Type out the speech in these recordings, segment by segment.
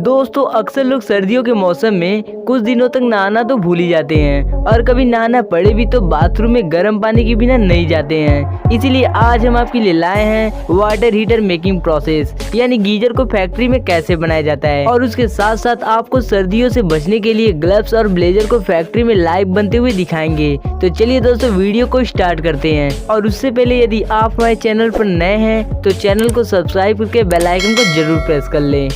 दोस्तों अक्सर लोग सर्दियों के मौसम में कुछ दिनों तक नहाना तो भूल ही जाते हैं और कभी नहाना पड़े भी तो बाथरूम में गर्म पानी के बिना नहीं जाते हैं। इसीलिए आज हम आपके लिए लाए हैं वाटर हीटर मेकिंग प्रोसेस, यानी गीजर को फैक्ट्री में कैसे बनाया जाता है। और उसके साथ साथ आपको सर्दियों से बचने के लिए ग्लव्स और ब्लेजर को फैक्ट्री में लाइव बनते हुए दिखाएंगे। तो चलिए दोस्तों वीडियो को स्टार्ट करते हैं। और उससे पहले यदि आप हमारे चैनल पर नए हैं तो चैनल को सब्सक्राइब करके बेल आइकन को जरूर प्रेस कर लें।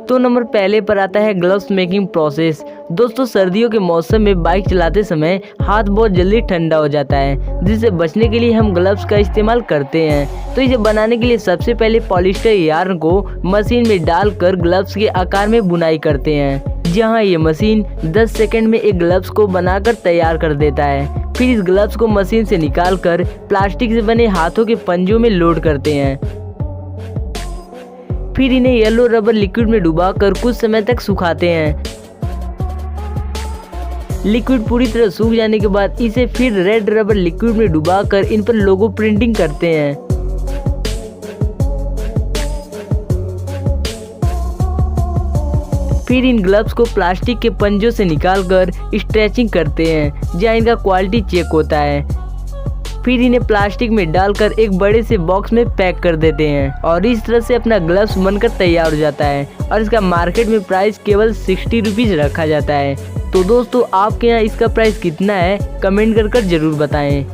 तो नंबर पहले पर आता है ग्लव्स मेकिंग प्रोसेस। दोस्तों सर्दियों के मौसम में बाइक चलाते समय हाथ बहुत जल्दी ठंडा हो जाता है, जिससे बचने के लिए हम ग्लव्स का इस्तेमाल करते हैं। तो इसे बनाने के लिए सबसे पहले पॉलिस्टर यार्न को मशीन में डालकर ग्लव्स के आकार में बुनाई करते हैं, जहां ये मशीन 10 सेकंड में एक ग्लव्स को बनाकर तैयार कर देता है। फिर इस ग्लव्स को मशीन से निकालकर प्लास्टिक से बने हाथों के पंजों में लोड करते हैं। फिर इन्हें येलो रबर लिक्विड में डुबाकर कुछ समय तक सुखाते हैं। लिक्विड पूरी तरह सूख जाने के बाद इसे फिर रेड रबर लिक्विड में डुबाकर इन पर लोगो प्रिंटिंग करते हैं। फिर इन ग्लव्स को प्लास्टिक के पंजों से निकालकर स्ट्रेचिंग करते हैं, जहां इनका क्वालिटी चेक होता है। फिर इन्हें प्लास्टिक में डालकर एक बड़े से बॉक्स में पैक कर देते हैं और इस तरह से अपना ग्लव्स बनकर तैयार हो जाता है। और इसका मार्केट में प्राइस केवल 60 रुपीज रखा जाता है। तो दोस्तों आपके यहाँ इसका प्राइस कितना है कमेंट कर जरूर बताएं।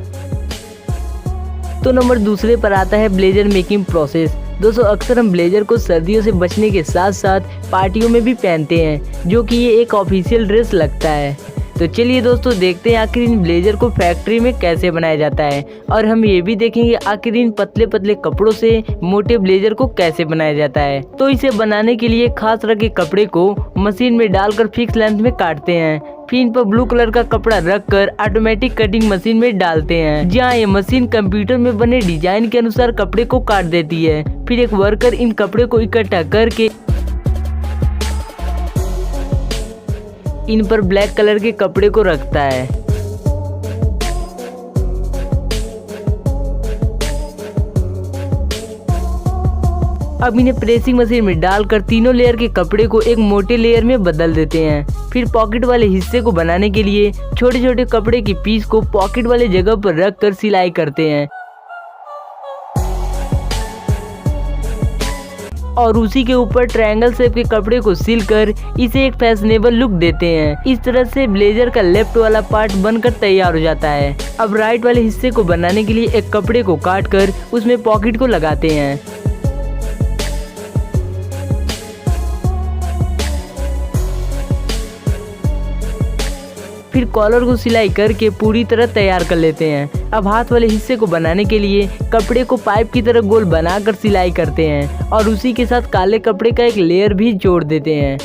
तो नंबर दूसरे पर आता है ब्लेजर मेकिंग प्रोसेस। दोस्तों अक्सर हम ब्लेजर को सर्दियों से बचने के साथ साथ पार्टियों में भी पहनते हैं, जो कि ये एक ऑफिशियल ड्रेस लगता है। तो चलिए दोस्तों देखते हैं आखिर इन ब्लेजर को फैक्ट्री में कैसे बनाया जाता है। और हम ये भी देखेंगे आखिर इन पतले पतले कपड़ों से मोटे ब्लेजर को कैसे बनाया जाता है। तो इसे बनाने के लिए खास तरह के कपड़े को मशीन में डालकर फिक्स लेंथ में काटते हैं। फिर इन पर ब्लू कलर का कपड़ा रखकर ऑटोमेटिक कटिंग मशीन में डालते हैं, जहां ये मशीन कंप्यूटर में बने डिजाइन के अनुसार कपड़े को काट देती है। फिर एक वर्कर इन कपड़े को इकट्ठा करके इन पर ब्लैक कलर के कपड़े को रखता है। अब इन्हें प्रेसिंग मशीन में डालकर तीनों लेयर के कपड़े को एक मोटे लेयर में बदल देते हैं। फिर पॉकेट वाले हिस्से को बनाने के लिए छोटे छोटे कपड़े की पीस को पॉकेट वाले जगह पर रखकर सिलाई करते हैं और उसी के ऊपर ट्रायंगल शेप के कपड़े को सिलकर इसे एक फैशनेबल लुक देते हैं। इस तरह से ब्लेजर का लेफ्ट वाला पार्ट बनकर तैयार हो जाता है। अब राइट वाले हिस्से को बनाने के लिए एक कपड़े को काटकर उसमें पॉकेट को लगाते हैं। फिर कॉलर को सिलाई करके पूरी तरह तैयार कर लेते हैं। अब हाथ वाले हिस्से को बनाने के लिए कपड़े को पाइप की तरह गोल बनाकर सिलाई करते हैं और उसी के साथ काले कपड़े का एक लेयर भी जोड़ देते हैं।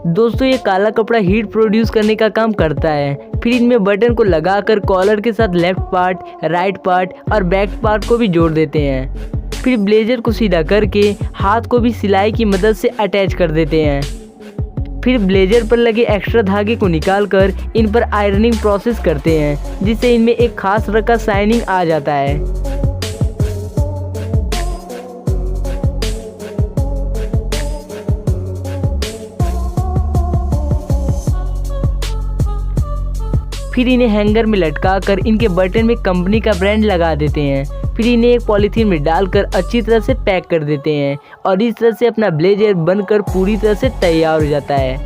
दोस्तों ये काला कपड़ा हीट प्रोड्यूस करने का काम करता है। फिर इनमें बटन को लगाकर कॉलर के साथ लेफ्ट पार्ट, राइट पार्ट और बैक पार्ट को भी जोड़ देते हैं। फिर ब्लेजर को सीधा करके हाथ को भी सिलाई की मदद से अटैच कर देते हैं। फिर ब्लेजर पर लगे एक्स्ट्रा धागे को निकालकर इन पर आयरनिंग प्रोसेस करते हैं, जिससे इनमें एक खास तरह का शाइनिंग आ जाता है। फिर इन्हें हैंगर में लटकाकर इनके बटन में कंपनी का ब्रांड लगा देते हैं। फिर इन्हें एक पॉलीथीन में डालकर अच्छी तरह से पैक कर देते हैं और इस तरह से अपना ब्लेजर बनकर पूरी तरह से तैयार हो जाता है।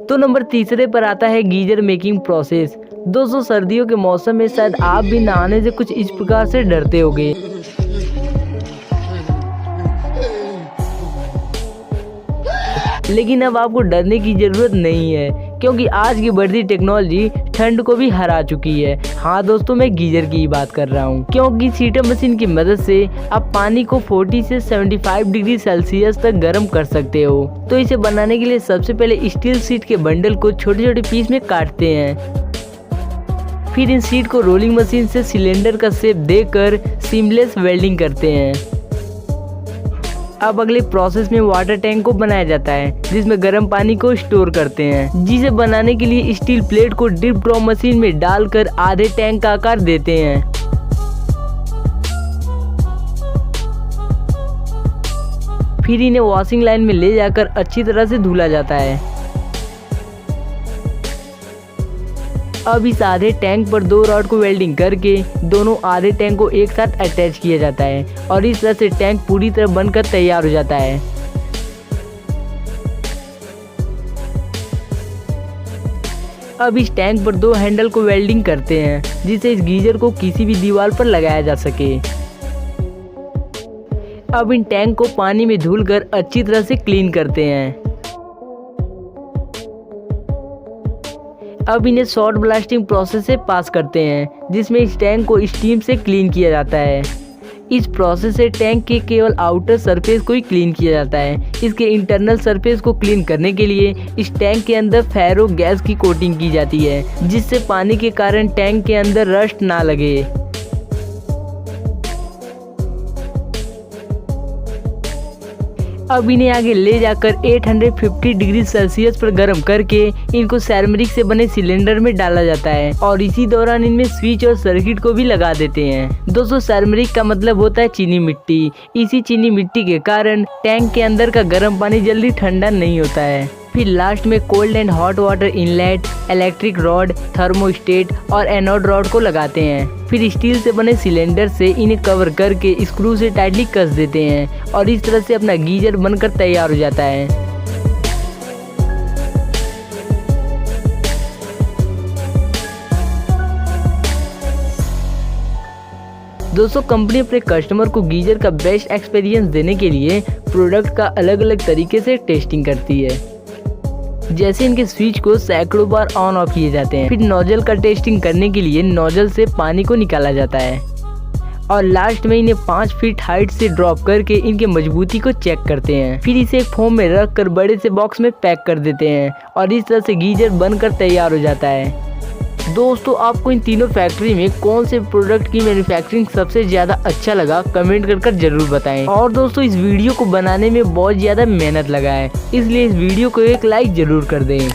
तो नंबर तीसरे पर आता है गीजर मेकिंग प्रोसेस। दोस्तों सर्दियों के मौसम में शायद आप भी नहाने से कुछ इस प्रकार से डरते होंगे, लेकिन अब आपको डरने की जरूरत नहीं है, क्योंकि आज की बढ़ती टेक्नोलॉजी ठंड को भी हरा चुकी है। हाँ दोस्तों मैं गीजर की ही बात कर रहा हूँ, क्योंकि हीटर मशीन की मदद से आप पानी को 40 से 75 डिग्री सेल्सियस तक गर्म कर सकते हो। तो इसे बनाने के लिए सबसे पहले स्टील शीट के बंडल को छोटे छोटे पीस में काटते हैं। फिर इन शीट को रोलिंग मशीन से सिलेंडर का शेप देकर सीमलेस वेल्डिंग करते हैं। अब अगले प्रोसेस में वाटर टैंक को बनाया जाता है, जिसमें गर्म पानी को स्टोर करते हैं, जिसे बनाने के लिए स्टील प्लेट को ड्रिप ड्रॉप मशीन में डालकर आधे टैंक का आकार देते हैं। फिर इन्हें वॉशिंग लाइन में ले जाकर अच्छी तरह से धुला जाता है। अब इस आधे टैंक पर 2 रॉड को वेल्डिंग करके दोनों आधे टैंक को एक साथ अटैच किया जाता है और इस तरह से टैंक पूरी तरह बनकर तैयार हो जाता है। अब इस टैंक पर 2 हैंडल को वेल्डिंग करते हैं जिससे इस गीजर को किसी भी दीवार पर लगाया जा सके। अब इन टैंक को पानी में धुलकर अच्छी तरह से क्लीन करते हैं। अब इन्हें शॉर्ट ब्लास्टिंग प्रोसेस से पास करते हैं जिसमें इस टैंक को स्टीम से क्लीन किया जाता है। इस प्रोसेस से टैंक के केवल आउटर सरफेस को ही क्लीन किया जाता है। इसके इंटरनल सरफेस को क्लीन करने के लिए इस टैंक के अंदर फेरो गैस की कोटिंग की जाती है जिससे पानी के कारण टैंक के अंदर रस्ट ना लगे। अब इन्हें आगे ले जाकर 850 डिग्री सेल्सियस पर गर्म करके इनको सेरेमिक से बने सिलेंडर में डाला जाता है और इसी दौरान इनमें स्विच और सर्किट को भी लगा देते हैं। दोस्तों, सेरेमिक का मतलब होता है चीनी मिट्टी। इसी चीनी मिट्टी के कारण टैंक के अंदर का गर्म पानी जल्दी ठंडा नहीं होता है। फिर लास्ट में cold and hot water inlet, electric rod, thermostat और एनोड रॉड को लगाते हैं। फिर स्टील से बने सिलेंडर से इन्हें कवर करके स्क्रू से टाइटली कस देते हैं और इस तरह से अपना गीजर बनकर तैयार हो जाता है। दोस्तों, कंपनी अपने कस्टमर को गीजर का बेस्ट एक्सपीरियंस देने के लिए प्रोडक्ट का अलग अलग तरीके से टेस्टिंग करती है। जैसे इनके स्विच को सैकड़ों बार ऑन ऑफ किए जाते हैं। फिर नोजल का टेस्टिंग करने के लिए नोजल से पानी को निकाला जाता है और लास्ट में इन्हें 5 फीट हाइट से ड्रॉप करके इनके मजबूती को चेक करते हैं। फिर इसे एक फोम में रख कर बड़े से बॉक्स में पैक कर देते हैं और इस तरह से गीजर बनकर तैयार हो जाता है। दोस्तों, आपको इन तीनों फैक्ट्री में कौन से प्रोडक्ट की मैन्युफैक्चरिंग सबसे ज़्यादा अच्छा लगा कमेंट कर जरूर बताएं। और दोस्तों, इस वीडियो को बनाने में बहुत ज़्यादा मेहनत लगा है, इसलिए इस वीडियो को एक लाइक ज़रूर कर दें।